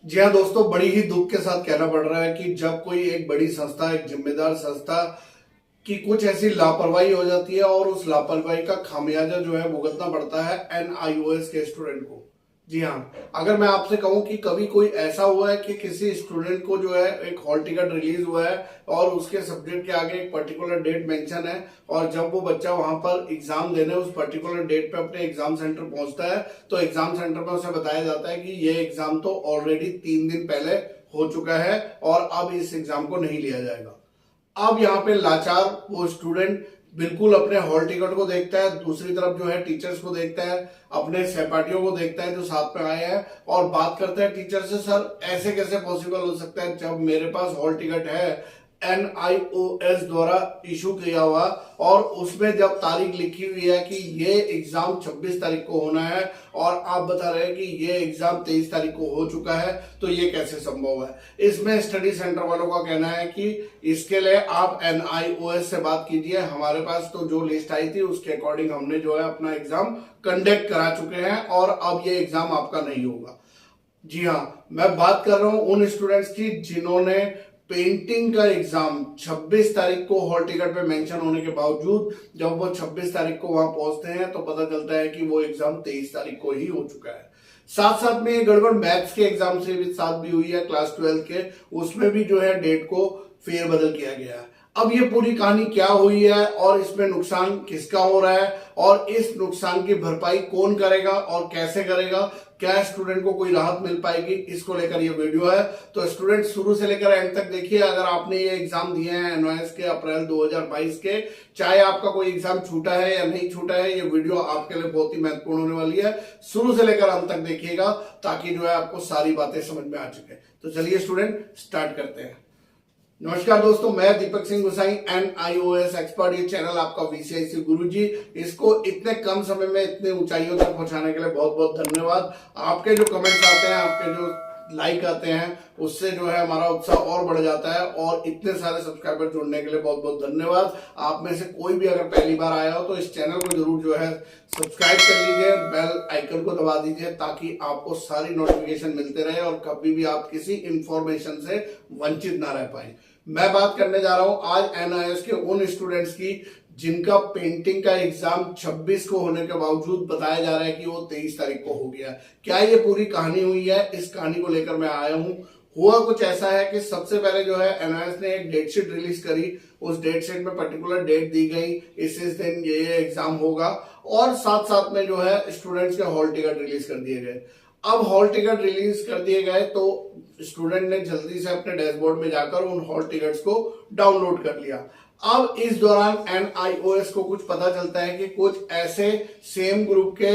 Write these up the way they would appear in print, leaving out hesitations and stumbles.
जी हाँ दोस्तों, बड़ी ही दुख के साथ कहना पड़ रहा है कि जब कोई एक बड़ी संस्था, एक जिम्मेदार संस्था की कुछ ऐसी लापरवाही हो जाती है और उस लापरवाही का खामियाजा जो है भुगतना पड़ता है एनआईओएस के स्टूडेंट को। जी हाँ, अगर मैं आपसे कहूं कि कभी कोई ऐसा हुआ है कि किसी स्टूडेंट को जो है एक हॉल टिकट रिलीज हुआ है और उसके सब्जेक्ट के आगे एक पर्टिकुलर डेट मेंशन है और जब वो बच्चा वहां पर एग्जाम देने उस पर्टिकुलर डेट पे अपने एग्जाम सेंटर पहुंचता है तो एग्जाम सेंटर में उसे बताया जाता है कि ये एग्जाम तो ऑलरेडी 3 दिन पहले हो चुका है और अब इस एग्जाम को नहीं लिया जाएगा। अब यहाँ पे लाचार वो स्टूडेंट बिल्कुल अपने हॉल टिकट को देखता है, दूसरी तरफ जो है टीचर्स को देखता है, अपने सहपाठियों को देखता है जो साथ में आए हैं और बात करता है टीचर से, सर ऐसे कैसे पॉसिबल हो सकता है जब मेरे पास हॉल टिकट है एनआईओएस द्वारा इशू किया हुआ और उसमें जब तारीख लिखी हुई है कि ये एग्जाम 26 तारीख को होना है और आप बता रहे हैं कि ये एग्जाम 23 तारीख को हो चुका है, तो ये कैसे संभव है। इसमें स्टडी सेंटर वालों का कहना है कि इसके लिए आप एनआईओएस से बात कीजिए, हमारे पास तो जो लिस्ट आई थी उसके अकॉर्डिंग हमने जो है अपना एग्जाम कंडक्ट करा चुके हैं और अब ये एग्जाम आपका नहीं होगा। जी हाँ, मैं बात कर रहा हूं उन स्टूडेंट्स की जिन्होंने पेंटिंग का एग्जाम 26 तारीख को हॉल टिकट पे मेंशन होने के बावजूद जब वो 26 तारीख को वहां पहुंचते हैं तो पता चलता है कि वो एग्जाम 23 तारीख को ही हो चुका है। साथ साथ में ये गड़बड़ मैथ्स के एग्जाम से भी साथ भी हुई है, क्लास 12 के, उसमें भी जो है डेट को फेरबदल किया गया है। अब ये पूरी कहानी क्या हुई है और इसमें नुकसान किसका हो रहा है और इस नुकसान की भरपाई कौन करेगा और कैसे करेगा, क्या स्टूडेंट को कोई राहत मिल पाएगी, इसको लेकर ये वीडियो है। तो स्टूडेंट शुरू से लेकर एंड तक देखिए। अगर आपने ये एग्जाम दिए हैं एनओएस के अप्रैल 2022 के, चाहे आपका कोई एग्जाम छूटा है या नहीं छूटा है, ये वीडियो आपके लिए बहुत ही महत्वपूर्ण होने वाली है। शुरू से लेकर अंत तक देखिएगा ताकि जो है आपको सारी बातें समझ में आ चुके। तो चलिए स्टूडेंट स्टार्ट करते हैं। नमस्कार दोस्तों, मैं दीपक सिंह गुसाई, एनआईओएस एक्सपर्ट। ये चैनल आपका वीसीआईसी गुरुजी, इसको इतने कम समय में इतने ऊंचाइयों तक पहुंचाने के लिए बहुत बहुत धन्यवाद। आपके जो कमेंट्स आते हैं, आपके जो लाइक आते हैं, उससे जो है हमारा उत्साह और बढ़ जाता है और इतने सारे सब्सक्राइबर जुड़ने के लिए बहुत बहुत धन्यवाद। आप में से कोई भी अगर पहली बार आया हो तो इस चैनल को जरूर जो है सब्सक्राइब कर लीजिए, बेल आइकन को दबा दीजिए ताकि आपको सारी नोटिफिकेशन मिलते रहे और कभी भी आप किसी इंफॉर्मेशन से वंचित ना रह पाए। मैं बात करने जा रहा हूं आज एनआईएस के उन स्टूडेंट्स की जिनका पेंटिंग का एग्जाम 26 को होने के बावजूद बताया जा रहा है कि वो 23 तारीख को हो गया। क्या ये पूरी कहानी हुई है, इस कहानी को लेकर मैं आया हूं। हुआ कुछ ऐसा है कि सबसे पहले जो है एनआईएस ने एक डेट शीट रिलीज करी, उस डेट शीट में पर्टिकुलर डेट दी गई, इस दिन ये एग्जाम होगा और साथ साथ में जो है स्टूडेंट्स के हॉल टिकट रिलीज कर दिए गए। अब हॉल टिकट रिलीज कर दिए गए तो स्टूडेंट ने जल्दी से अपने डैशबोर्ड में जाकर उन हॉल टिकट्स को डाउनलोड कर लिया। अब इस दौरान एनआईओएस को कुछ पता चलता है कि कुछ ऐसे सेम ग्रुप के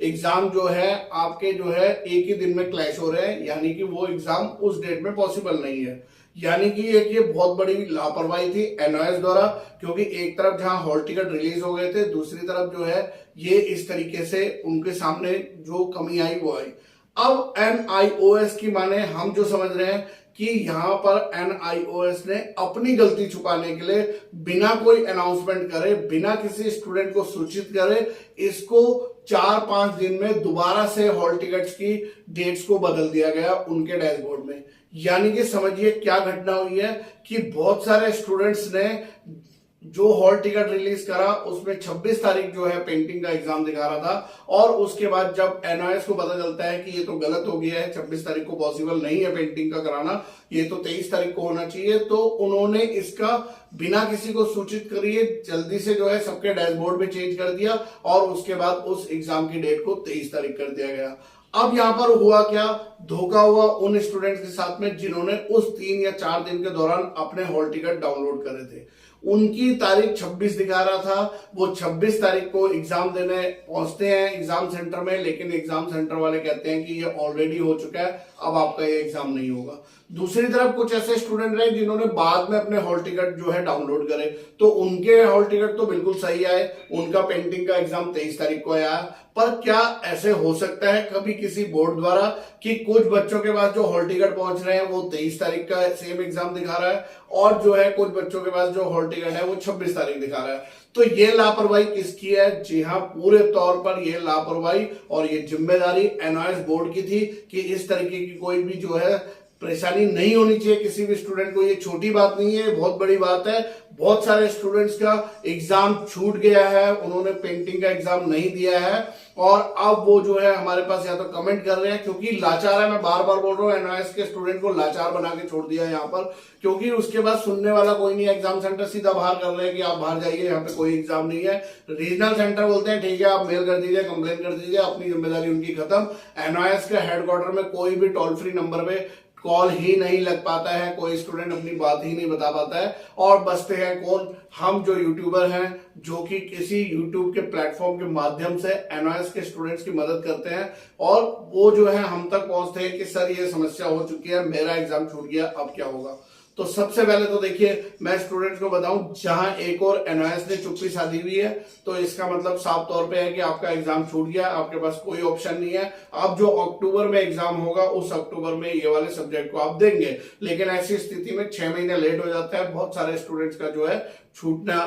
एग्जाम जो है आपके जो है एक ही दिन में क्लैश हो रहे हैं, यानी कि वो एग्जाम उस डेट में पॉसिबल नहीं है। यानी कि एक ये बहुत बड़ी लापरवाही थी एनओएस द्वारा, क्योंकि एक तरफ जहां हॉल टिकट रिलीज हो गए थे, दूसरी तरफ जो है ये इस तरीके से उनके सामने जो कमी आई वो आई। अब एनआईओएस की माने हम जो समझ रहे हैं कि यहां पर एनआईओएस ने अपनी गलती छुपाने के लिए बिना कोई अनाउंसमेंट करे, बिना किसी स्टूडेंट को सूचित करे, इसको 4-5 दिन में दोबारा से हॉल टिकट्स की डेट्स को बदल दिया गया उनके डैशबोर्ड में। यानी कि समझिए क्या घटना हुई है कि बहुत सारे स्टूडेंट्स ने जो हॉल टिकट रिलीज करा उसमें 26 तारीख जो है पेंटिंग का एग्जाम दिखा रहा था और उसके बाद जब एनओएस को पता चलता है कि ये तो गलत हो गया है, 26 तारीख को पॉसिबल नहीं है पेंटिंग का कराना, ये तो 23 तारीख को होना चाहिए, तो उन्होंने इसका बिना किसी को सूचित करिए जल्दी से जो है सबके डैशबोर्ड में चेंज कर दिया और उसके बाद उस एग्जाम की डेट को 23 तारीख कर दिया गया। अब यहां पर हुआ क्या, धोखा हुआ उन स्टूडेंट्स के साथ में जिन्होंने उस 3 या 4 दिन के दौरान अपने हॉल टिकट डाउनलोड करे थे। उनकी तारीख 26 दिखा रहा था, वो 26 तारीख को एग्जाम देने पहुंचते हैं एग्जाम सेंटर में, लेकिन एग्जाम सेंटर वाले कहते हैं कि ये ऑलरेडी हो चुका है, अब आपका ये एग्जाम नहीं होगा। दूसरी तरफ कुछ ऐसे स्टूडेंट रहे जिन्होंने बाद में अपने हॉल टिकट जो है डाउनलोड करे, तो उनके हॉल टिकट तो बिल्कुल सही आए, उनका पेंटिंग का एग्जाम 23 तारीख को आया, पर क्या ऐसे हो सकता है कभी किसी बोर्ड द्वारा कि कुछ बच्चों के पास जो हॉल टिकट पहुंच रहे हैं वो 23 तारीख का सेम एग्जाम दिखा रहा है, और जो है कुछ बच्चों के पास जो हॉल टिकट है वो 26 तारीख दिखा रहा है। तो ये लापरवाही किसकी है? जी हाँ, पूरे तौर पर ये लापरवाही और ये जिम्मेदारी एनओएस बोर्ड की थी कि इस तरीके की कोई भी जो है परेशानी नहीं होनी चाहिए किसी भी स्टूडेंट को। ये छोटी बात नहीं है, बहुत बड़ी बात है। बहुत सारे स्टूडेंट्स का एग्जाम छूट गया है, उन्होंने पेंटिंग का एग्जाम नहीं दिया है, और अब वो जो है हमारे पास या तो कमेंट कर रहे हैं क्योंकि लाचार है। मैं बार बार बोल रहा हूँ, एनओएस के स्टूडेंट को लाचार बना के छोड़ दिया यहाँ पर, क्योंकि उसके बाद सुनने वाला कोई नहीं है। एग्जाम सेंटर सीधा बाहर कर रहे हैं कि आप बाहर जाइए, यहाँ पे कोई एग्जाम नहीं है। रीजनल सेंटर बोलते हैं ठीक है आप मेल कर दीजिए, कंप्लेन कर दीजिए, अपनी जिम्मेदारी उनकी खत्म। एनओएस के हेडक्वार्टर में कोई भी टोल फ्री नंबर पे कॉल ही नहीं लग पाता है, कोई स्टूडेंट अपनी बात ही नहीं बता पाता है, और बचते हैं कौन? हम जो यूट्यूबर हैं, जो कि किसी यूट्यूब के प्लेटफॉर्म के माध्यम से एनओएस के स्टूडेंट्स की मदद करते हैं, और वो जो है हम तक पहुंचते हैं कि सर ये समस्या हो चुकी है, मेरा एग्जाम छूट गया, अब क्या होगा। तो सबसे पहले तो देखिए, मैं स्टूडेंट्स को बताऊं, जहां एक और एनओएस ने चुप्पी साधी हुई है तो इसका मतलब साफ तौर पे है कि आपका एग्जाम छूट गया, आपके पास कोई ऑप्शन नहीं है। अब जो अक्टूबर में एग्जाम होगा उस अक्टूबर में ये वाले सब्जेक्ट को आप देंगे, लेकिन ऐसी स्थिति में 6 महीने लेट हो जाता है। बहुत सारे स्टूडेंट्स का जो है छूटना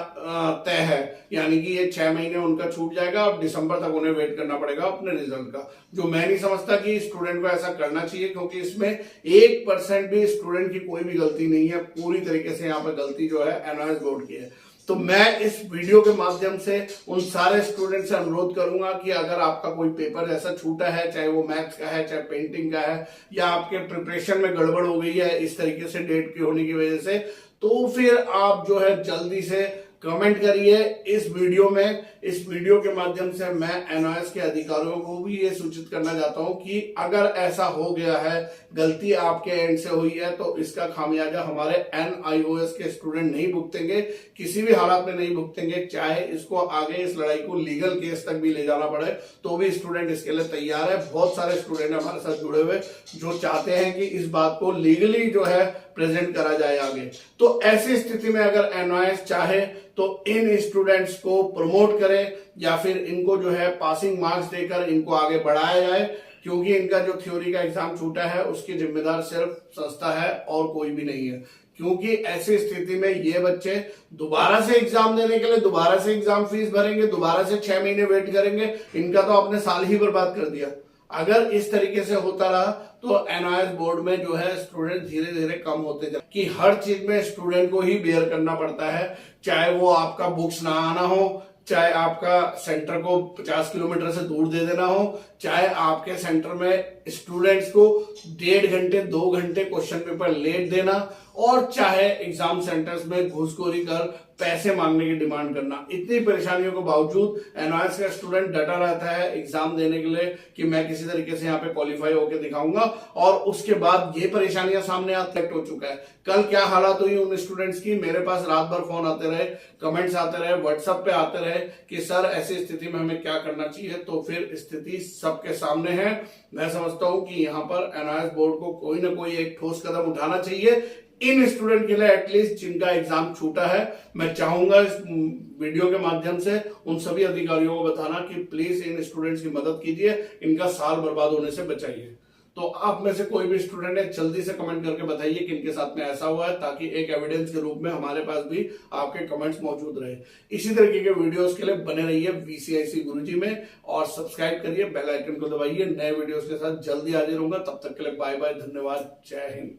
तय है, यानी कि ये 6 महीने उनका छूट जाएगा। अब दिसंबर तक उन्हें वेट करना पड़ेगा अपने रिजल्ट का, जो मैं नहीं समझता कि स्टूडेंट को ऐसा करना चाहिए, क्योंकि इसमें 1% भी स्टूडेंट की कोई भी गलती नहीं है। पूरी तरीके से यहाँ पर गलती जो है एनओएस बोर्ड की है। तो मैं इस वीडियो के माध्यम से उन सारे स्टूडेंट से अनुरोध करूंगा कि अगर आपका कोई पेपर ऐसा छूटा है, चाहे वो मैथ्स का है, चाहे पेंटिंग का है, या आपके प्रिपरेशन में गड़बड़ हो गई है इस तरीके से डेट की होने की वजह से, तो फिर आप जो है जल्दी से कमेंट करिए इस वीडियो में। इस वीडियो के माध्यम से मैं एनओएस के अधिकारियों को भी ये सूचित करना चाहता हूं कि अगर ऐसा हो गया है, गलती आपके एंड से हुई है, तो इसका खामियाजा हमारे एनआईओएस के स्टूडेंट नहीं भुगतेंगे, किसी भी हालात में नहीं भुगतेंगे। चाहे इसको आगे इस लड़ाई को लीगल केस तक भी ले जाना पड़े तो भी स्टूडेंट इसके लिए तैयार है। बहुत सारे स्टूडेंट हमारे साथ जुड़े हुए जो चाहते हैं कि इस बात को लीगली जो है प्रेजेंट करा जाए आगे। तो ऐसी स्थिति में अगर एनओएस चाहे तो इन स्टूडेंट्स को प्रमोट करे, या फिर इनको जो है पासिंग मार्क्स देकर इनको आगे बढ़ाया जाए, क्योंकि इनका जो थ्योरी का एग्जाम छूटा है उसकी जिम्मेदार सिर्फ संस्था है और कोई भी नहीं है। क्योंकि ऐसी स्थिति में ये बच्चे दोबारा से एग्जाम देने के लिए दोबारा से एग्जाम फीस भरेंगे, दोबारा से 6 महीने वेट करेंगे, इनका तो आपने साल ही बर्बाद कर दिया। अगर इस तरीके से होता रहा तो एनओएस बोर्ड में जो है स्टूडेंट धीरे धीरे कम होते जाए, कि हर चीज में स्टूडेंट को ही बेयर करना पड़ता है, चाहे वो आपका बुक्स ना आना हो, चाहे आपका सेंटर को 50 किलोमीटर से दूर दे देना हो, चाहे आपके सेंटर में स्टूडेंट्स को 1.5 घंटे 2 घंटे क्वेश्चन पेपर लेट देना, और चाहे एग्जाम सेंटर्स में घूसखोरी कर पैसे मांगने की डिमांड करना। इतनी परेशानियों के बावजूद एनओएस का स्टूडेंट डटा रहता है एग्जाम देने के लिए कि मैं किसी तरीके से यहाँ पे क्वालिफाई होकर दिखाऊंगा, और उसके बाद ये परेशानियां सामने आते हो चुका है। कल क्या हालात हुई उन स्टूडेंट्स की, मेरे पास रात भर फोन आते रहे, कमेंट्स आते रहे, व्हाट्सएप पे आते रहे कि सर ऐसी स्थिति में हमें क्या करना चाहिए। तो फिर स्थिति सबके सामने है। मैं समझता हूं कि यहाँ पर एनओएस बोर्ड को कोई ना कोई एक ठोस कदम उठाना चाहिए इन स्टूडेंट के लिए, एटलीस्ट जिनका एग्जाम छूटा है। मैं चाहूंगा इस वीडियो के माध्यम से उन सभी अधिकारियों को बताना कि प्लीज इन स्टूडेंट्स की मदद कीजिए, इनका साल बर्बाद होने से बचाइए। तो आप में से कोई भी स्टूडेंट है जल्दी से कमेंट करके बताइए कि इनके साथ में ऐसा हुआ है, ताकि एक एविडेंस के रूप में हमारे पास भी आपके कमेंट्स मौजूद रहे। इसी तरीके के वीडियोस के लिए बने रहिए वीसीआईसी गुरुजी में, और सब्सक्राइब करिए, बेल आइकन को दबाइए। नए वीडियोस के साथ जल्दी हाजिर होऊंगा। तब तक के लिए बाय बाय, धन्यवाद, जय हिंद।